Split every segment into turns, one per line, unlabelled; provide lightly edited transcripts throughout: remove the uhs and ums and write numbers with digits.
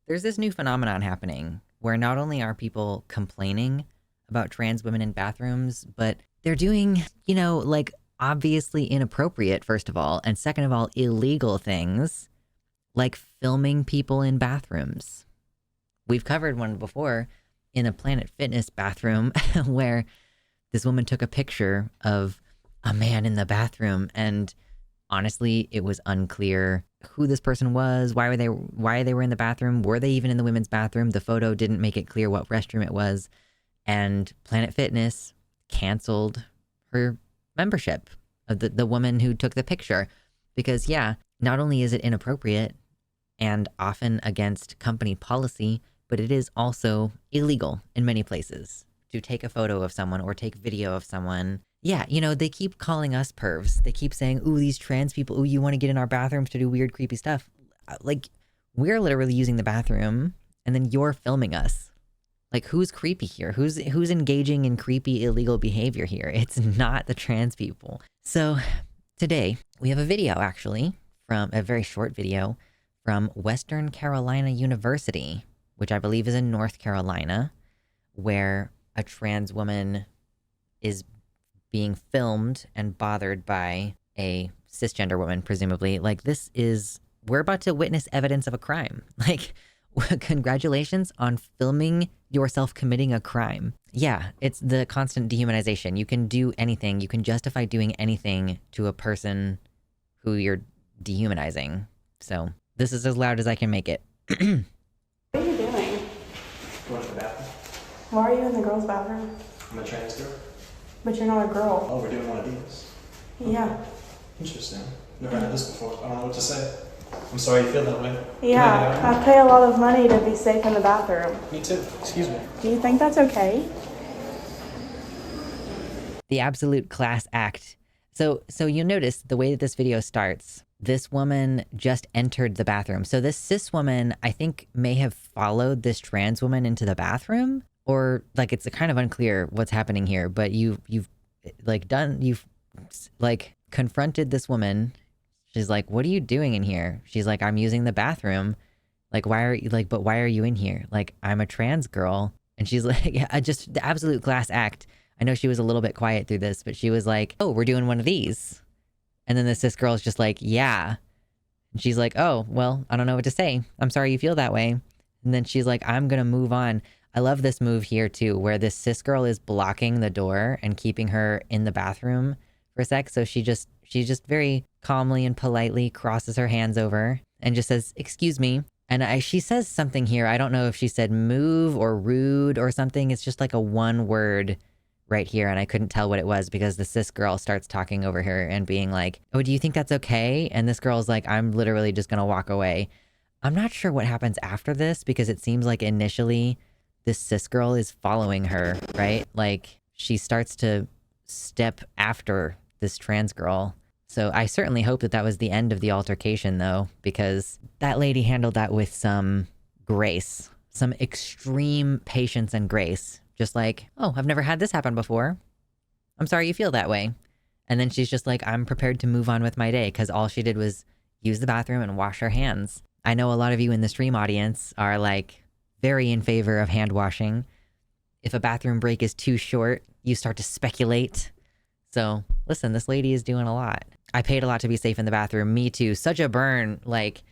There's this new phenomenon happening where not only are people complaining about trans women in bathrooms, but they're doing, like obviously inappropriate, first of all, and second of all, illegal things like filming people in bathrooms. We've covered one before in a Planet Fitness bathroom where this woman took a picture of a man in the bathroom, and honestly, it was unclear who this person was, why they were in the bathroom, were they even in the women's bathroom? The photo didn't make it clear what restroom it was, and Planet Fitness canceled her membership of the woman who took the picture because, yeah, not only is it inappropriate and often against company policy, but it is also illegal in many places to take a photo of someone or take video of someone. Yeah, they keep calling us pervs. They keep saying, ooh, these trans people, ooh, you want to get in our bathrooms to do weird, creepy stuff. Like, we're literally using the bathroom and then you're filming us. Like, who's creepy here? Who's engaging in creepy, illegal behavior here? It's not the trans people. So today we have a video, actually, from a very short video from Western Carolina University, which I believe is in North Carolina, where a trans woman is being filmed and bothered by a cisgender woman, presumably. Like, we're about to witness evidence of a crime. Like, congratulations on filming yourself committing a crime. Yeah, it's the constant dehumanization. You can do anything. You can justify doing anything to a person who you're dehumanizing. So this is as loud as I can make it.
What are you doing?
Going to the bathroom.
Why are you in the girls' bathroom?
I'm a trans girl.
But you're not a girl.
Oh, we're doing one of these.
Yeah.
Interesting. Never had this before. I don't know what to say. I'm sorry you feel that way.
Yeah, I pay a lot of money to be safe in the bathroom.
Me too. Excuse me.
Do you think that's okay?
The absolute class act. So you'll notice the way that this video starts, this woman just entered the bathroom. So this cis woman, I think, may have followed this trans woman into the bathroom, or like it's kind of unclear what's happening here, but you've confronted this woman. She's like, what are you doing in here? She's like, I'm using the bathroom. Like, why are you in here? Like, I'm a trans girl. And she's like, yeah, just the absolute class act. I know she was a little bit quiet through this, but she was like, oh, we're doing one of these. And then the cis girl is just like, yeah. And she's like, oh, well, I don't know what to say. I'm sorry you feel that way. And then she's like, I'm going to move on. I love this move here too, where this cis girl is blocking the door and keeping her in the bathroom for a sec. So she just very calmly and politely crosses her hands over and just says, excuse me. And she says something here. I don't know if she said move or rude or something. It's just like a one word right here. And I couldn't tell what it was because the cis girl starts talking over her and being like, oh, do you think that's okay? And this girl's like, I'm literally just going to walk away. I'm not sure what happens after this because it seems like initially this cis girl is following her, right? Like she starts to step after this trans girl. So I certainly hope that was the end of the altercation though, because that lady handled that with some grace, some extreme patience and grace. Just like, oh, I've never had this happen before. I'm sorry you feel that way. And then she's just like, I'm prepared to move on with my day because all she did was use the bathroom and wash her hands. I know a lot of you in the stream audience are like very in favor of hand washing. If a bathroom break is too short, you start to speculate. So listen, this lady is doing a lot. I paid a lot to be safe in the bathroom. Me too. Such a burn. Like,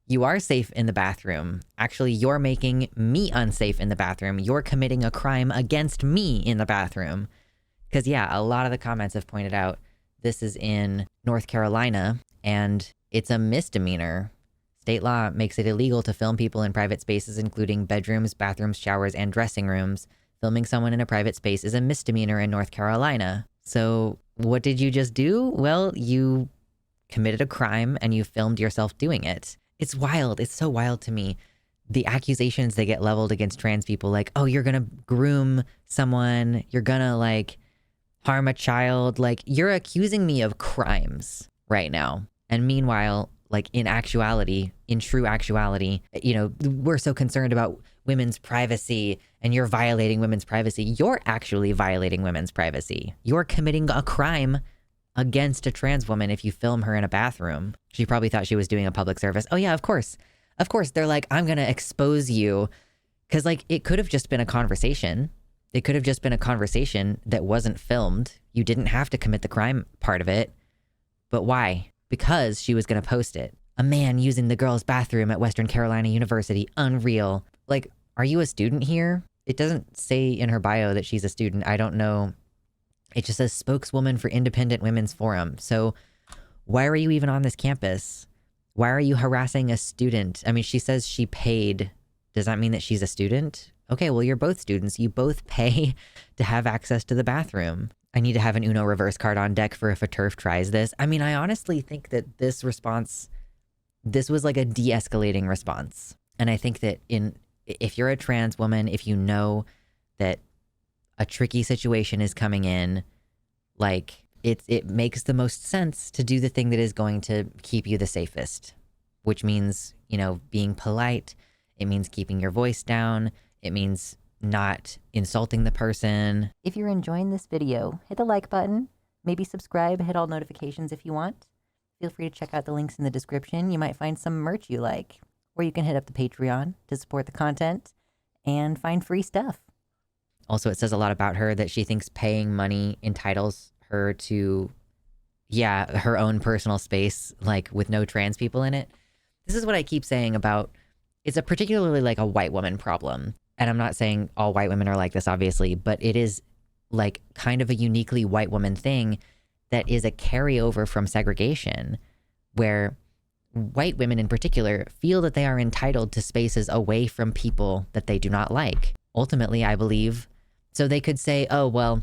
you are safe in the bathroom. Actually, you're making me unsafe in the bathroom. You're committing a crime against me in the bathroom. Because yeah, a lot of the comments have pointed out this is in North Carolina and it's a misdemeanor. State law makes it illegal to film people in private spaces, including bedrooms, bathrooms, showers, and dressing rooms. Filming someone in a private space is a misdemeanor in North Carolina. So what did you just do? Well, you committed a crime and you filmed yourself doing it. It's wild. It's so wild to me. The accusations they get leveled against trans people, like, oh, you're going to groom someone. You're going to like harm a child. Like, you're accusing me of crimes right now. And meanwhile, like in true actuality, we're so concerned about women's privacy and you're violating women's privacy. You're actually violating women's privacy. You're committing a crime against a trans woman if you film her in a bathroom. She probably thought she was doing a public service. Oh yeah, of course. Of course, they're like, I'm gonna expose you. Cause like, it could have just been a conversation. It could have just been a conversation that wasn't filmed. You didn't have to commit the crime part of it. But why? Because she was gonna post it. A man using the girls' bathroom at Western Carolina University. Unreal. Like, are you a student here? It doesn't say in her bio that she's a student. I don't know. It just says spokeswoman for Independent Women's Forum. So why are you even on this campus? Why are you harassing a student? I mean, she says she paid. Does that mean that she's a student? Okay, well, you're both students. You both pay to have access to the bathroom. I need to have an Uno reverse card on deck for if a TERF tries this. I mean, I honestly think that this response, this was like a de-escalating response. And I think that if you're a trans woman, if you know that a tricky situation is coming in, like it makes the most sense to do the thing that is going to keep you the safest, which means, you know, being polite. It means keeping your voice down. It means not insulting the person. If you're enjoying this video, hit the like button, maybe subscribe, hit all notifications if you want. Feel free to check out the links in the description. You might find some merch you like, or you can hit up the Patreon to support the content and find free stuff. Also, it says a lot about her that she thinks paying money entitles her to, yeah, her own personal space, like with no trans people in it. This is what I keep saying about, it's a particularly like a white woman problem. And I'm not saying all white women are like this, obviously, but it is like kind of a uniquely white woman thing that is a carryover from segregation, where white women in particular feel that they are entitled to spaces away from people that they do not like. Ultimately, I believe, so they could say, oh, well,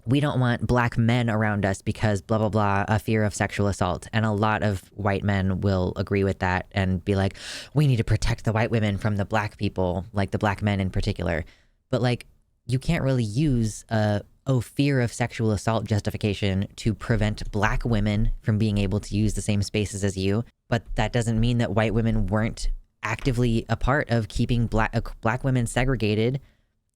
we don't want black men around us because blah, blah, blah, a fear of sexual assault. And a lot of white men will agree with that and be like, we need to protect the white women from the black people, like the black men in particular. But like, you can't really use fear of sexual assault justification to prevent black women from being able to use the same spaces as you. But that doesn't mean that white women weren't actively a part of keeping black women segregated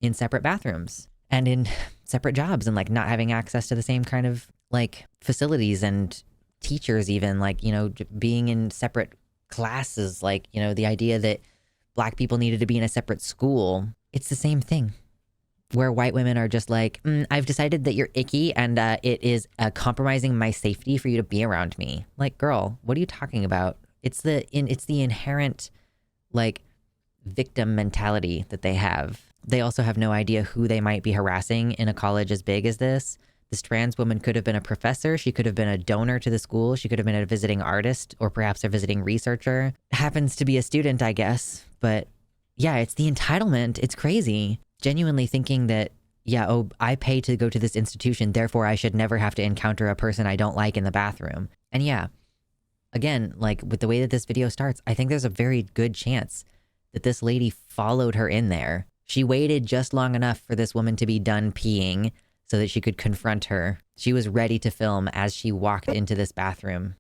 in separate bathrooms and in separate jobs, and like not having access to the same kind of like facilities and teachers, even like, you know, being in separate classes, like, you know, the idea that black people needed to be in a separate school. It's the same thing where white women are just like, I've decided that you're icky and it is compromising my safety for you to be around me. Like, girl, what are you talking about? It's the inherent like victim mentality that they have. They also have no idea who they might be harassing in a college as big as this. This trans woman could have been a professor. She could have been a donor to the school. She could have been a visiting artist or perhaps a visiting researcher. Happens to be a student, I guess. But yeah, it's the entitlement. It's crazy. Genuinely thinking that, yeah, oh, I pay to go to this institution, therefore I should never have to encounter a person I don't like in the bathroom. And yeah, again, like with the way that this video starts, I think there's a very good chance that this lady followed her in there. She waited just long enough for this woman to be done peeing so that she could confront her. She was ready to film as she walked into this bathroom.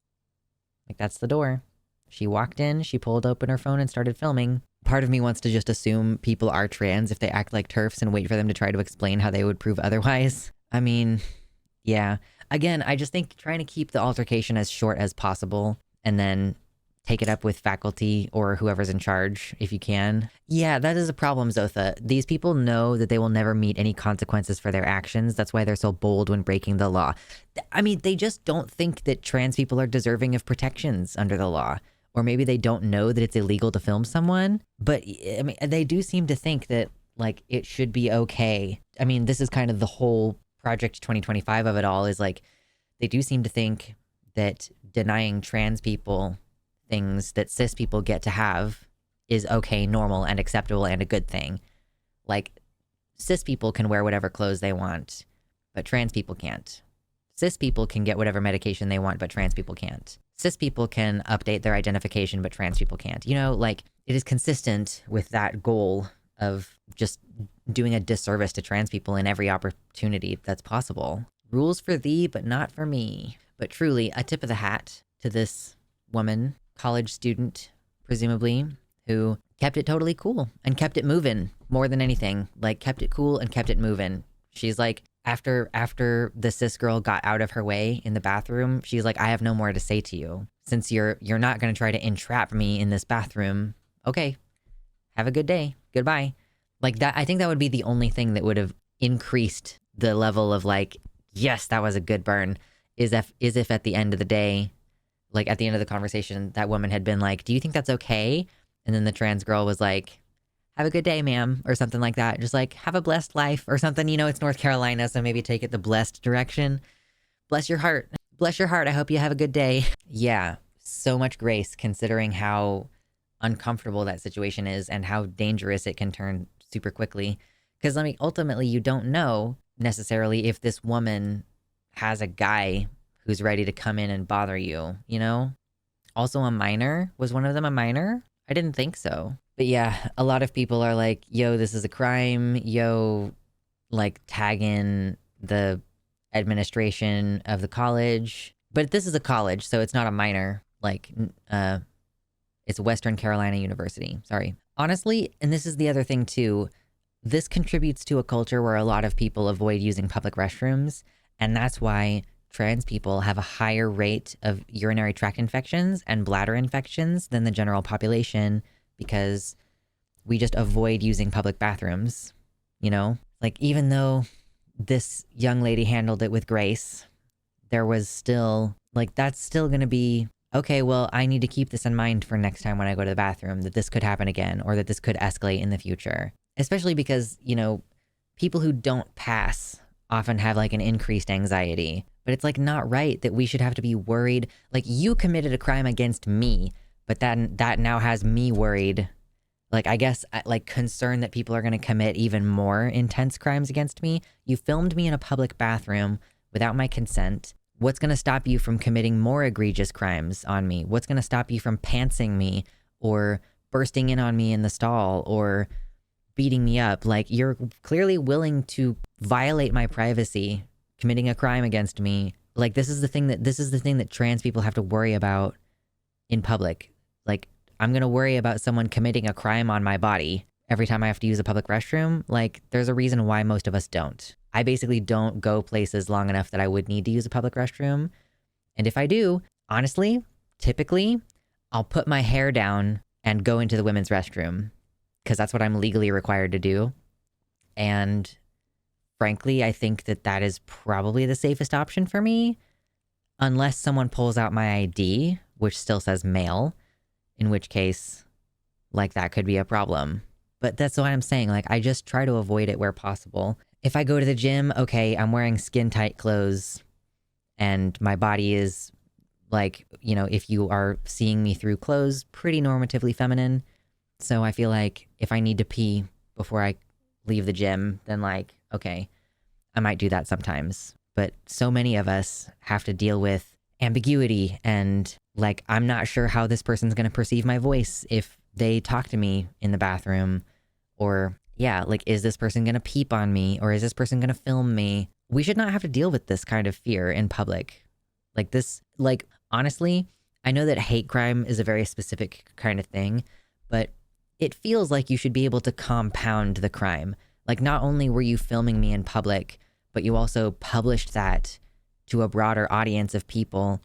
Like, that's the door. She walked in, she pulled open her phone and started filming. Part of me wants to just assume people are trans if they act like TERFs and wait for them to try to explain how they would prove otherwise. I mean, yeah. Again, I just think trying to keep the altercation as short as possible and then take it up with faculty or whoever's in charge if you can. Yeah, that is a problem, Zotha. These people know that they will never meet any consequences for their actions. That's why they're so bold when breaking the law. I mean, they just don't think that trans people are deserving of protections under the law. Or maybe they don't know that it's illegal to film someone. But I mean, they do seem to think that like it should be okay. I mean, this is kind of the whole Project 2025 of it all, is like they do seem to think that denying trans people things that cis people get to have is okay, normal, and acceptable, and a good thing. Like, cis people can wear whatever clothes they want, but trans people can't. Cis people can get whatever medication they want, but trans people can't. Cis people can update their identification, but trans people can't. You know, like, it is consistent with that goal of just doing a disservice to trans people in every opportunity that's possible. Rules for thee, but not for me. But truly, a tip of the hat to this woman, college student, presumably, who kept it totally cool and kept it moving more than anything. Like, kept it cool and kept it moving. She's like, after the cis girl got out of her way in the bathroom, she's like, I have no more to say to you. Since you're not going to try to entrap me in this bathroom, okay, have a good day. Goodbye. Like that, I think that would be the only thing that would have increased the level of like, yes, that was a good burn, is if at the end of the day, like at the end of the conversation, that woman had been like, do you think that's okay? And then the trans girl was like, have a good day, ma'am, or something like that. Just like, have a blessed life or something. You know, it's North Carolina, so maybe take it the blessed direction. Bless your heart. Bless your heart. I hope you have a good day. Yeah, so much grace considering how uncomfortable that situation is and how dangerous it can turn super quickly. Because, I mean, ultimately, you don't know necessarily if this woman has a guy who's ready to come in and bother you, you know? Also, a minor? Was one of them a minor? I didn't think so. But yeah, a lot of people are like, yo, this is a crime. Yo, like, tag in the administration of the college. But this is a college, so it's not a minor. Like, it's Western Carolina University. Sorry. Honestly, and this is the other thing too, this contributes to a culture where a lot of people avoid using public restrooms. And that's why trans people have a higher rate of urinary tract infections and bladder infections than the general population, because we just avoid using public bathrooms, you know? Like, even though this young lady handled it with grace, there was still, like, that's still gonna be, okay, well, I need to keep this in mind for next time when I go to the bathroom, that this could happen again, or that this could escalate in the future. Especially because, you know, people who don't pass often have like an increased anxiety. But it's like not right that we should have to be worried. Like, you committed a crime against me, but that now has me worried. Like, I guess, like, concerned that people are going to commit even more intense crimes against me. You filmed me in a public bathroom without my consent. What's going to stop you from committing more egregious crimes on me? What's going to stop you from pantsing me or bursting in on me in the stall or beating me up? Like, you're clearly willing to violate my privacy, committing a crime against me. Like, this is the thing that trans people have to worry about in public. Like, I'm going to worry about someone committing a crime on my body every time I have to use a public restroom. Like, there's a reason why most of us don't. I basically don't go places long enough that I would need to use a public restroom. And if I do, honestly, typically, I'll put my hair down and go into the women's restroom, because that's what I'm legally required to do. And frankly, I think that is probably the safest option for me, unless someone pulls out my ID, which still says male, in which case, like, that could be a problem. But that's what I'm saying. Like, I just try to avoid it where possible. If I go to the gym, okay, I'm wearing skin tight clothes and my body is, like, you know, if you are seeing me through clothes, pretty normatively feminine. So I feel like if I need to pee before I leave the gym, then, like, okay, I might do that sometimes. But so many of us have to deal with ambiguity and, like, I'm not sure how this person's going to perceive my voice if they talk to me in the bathroom. Or, yeah, like, is this person going to peep on me? Or is this person going to film me? We should not have to deal with this kind of fear in public. Like, this, like, honestly, I know that hate crime is a very specific kind of thing, but it feels like you should be able to compound the crime. Like, not only were you filming me in public, but you also published that to a broader audience of people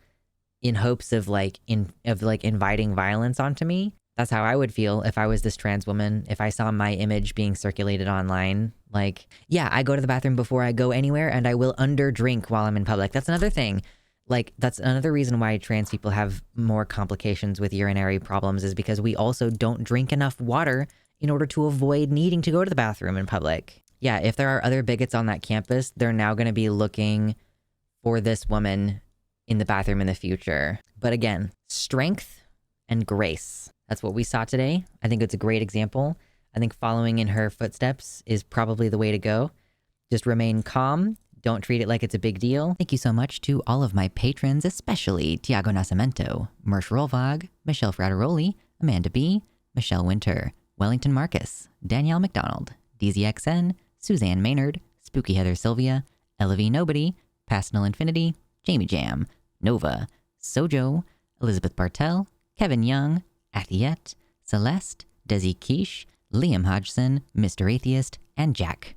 in hopes of inviting violence onto me. That's how I would feel if I was this trans woman, if I saw my image being circulated online. Like, yeah, I go to the bathroom before I go anywhere, and I will underdrink while I'm in public. That's another thing. Like, that's another reason why trans people have more complications with urinary problems, is because we also don't drink enough water in order to avoid needing to go to the bathroom in public. Yeah, if there are other bigots on that campus, they're now going to be looking for this woman in the bathroom in the future. But again, strength and grace. That's what we saw today. I think it's a great example. I think following in her footsteps is probably the way to go. Just remain calm. Don't treat it like it's a big deal. Thank you so much to all of my patrons, especially Tiago Nascimento, Mersh Rolvag, Michelle Frateroli, Amanda B., Michelle Winter, Wellington Marcus, Danielle McDonald, DZXN, Suzanne Maynard, Spooky Heather Sylvia, Ella V. Nobody, Pastel Infinity, Jamie Jam, Nova, Sojo, Elizabeth Bartell, Kevin Young, Athiette, Celeste, Desi Quiche, Liam Hodgson, Mr. Atheist, and Jack.